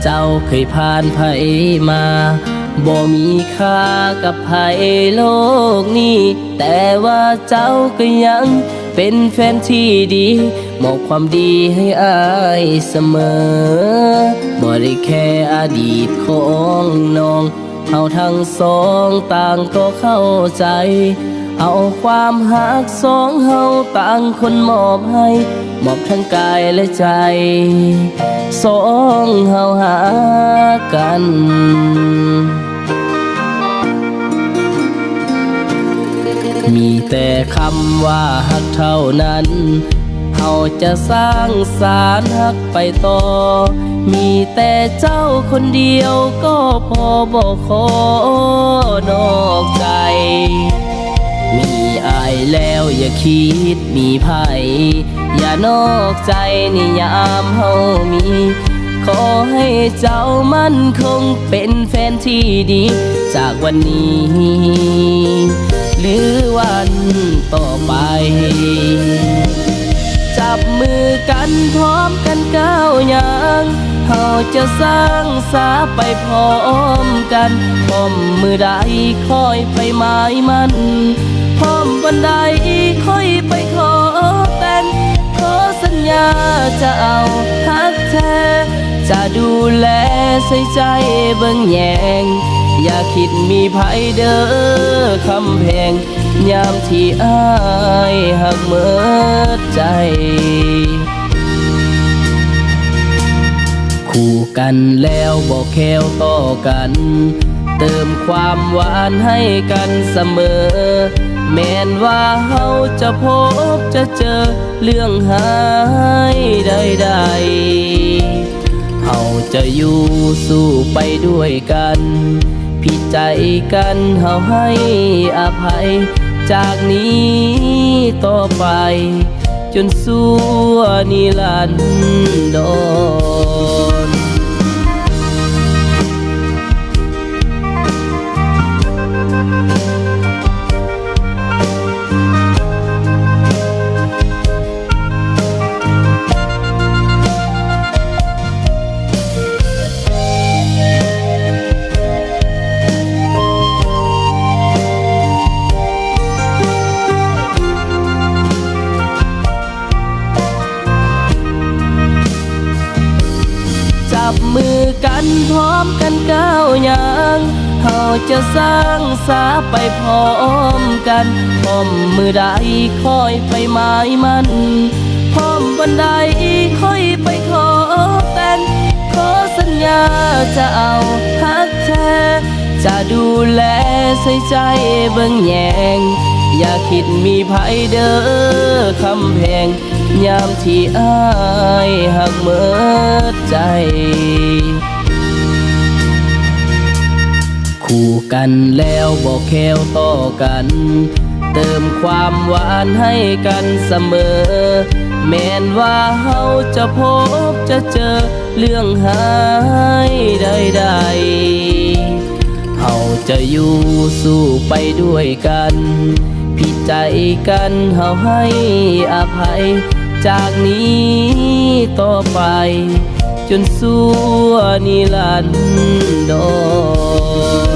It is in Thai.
เจ้าเคยผ่านไผมาบ่มีค่ากับไผโลกนี้แต่ว่าเจ้าก็ยังเป็นแฟนที่ดีมอบความดีให้อายเสมอบ่ได้แค่อดีตของน้องเฮาทั้งสองต่างก็เข้าใจเอาความหักสองเฮาต่างคนมอบให้มอบทั้งกายและใจสองเฮาหากันมีแต่คำว่าฮักเท่านั้นเฮาจะสร้างสารฮักไปต่อมีแต่เจ้าคนเดียวก็พอบอกขอนอกใจมีอายแล้วอย่าคิดมีภัยอย่านอกใจในยามเฮามีขอให้เจ้ามั่นคงเป็นแฟนที่ดีจากวันนี้หรือวันต่อไปจับมือกันพร้อมกันก้าวอย่างเฮาจะสร้างสาไปพร้อมกันพร้อมมือใดค่อยไปหมายมันพร้อมวันใดค่อยไปขอแต่งขอสัญญาจะเอาฮักแท้จะดูแลใส่ใจเบิ่งแยงอย่าคิดมีภัยเด้อคำแพงยามที่อายหักเมิดใจคู่กันแล้วบอกแควต่อกันเติมความหวานให้กันเสมอแม้นว่าเฮาจะพบจะเจอเรื่องหายใดๆเฮาจะอยู่สู้ไปด้วยกันผิดใจกันเฮาให้อภัยจากนี้ต่อไปจนสู้นิรันดรจับมือกันพร้อมกันก้าวอย่างเฮาจะสร้างสาไปพร้อมกันพร้อมมือใดค่อยไปหมายมันพร้อมวันใดค่อยไปขอแต่งขอสัญญาจะเอาฮักแท้จะดูแลใส่ใจเบิ่งแยงอย่าคิดมีภัยเด้อคำแพงยามที่อายหักเมิดใจคู่กันแล้วบอกแควต่อกันเติมความหวานให้กันเสมอแม้นว่าเฮาจะพบจะเจอเรื่องหายใดๆเฮาจะอยู่สู้ไปด้วยกันผิดใจกันเฮาให้อภัยจากนี้ต่อไปจนสู้นิรันดร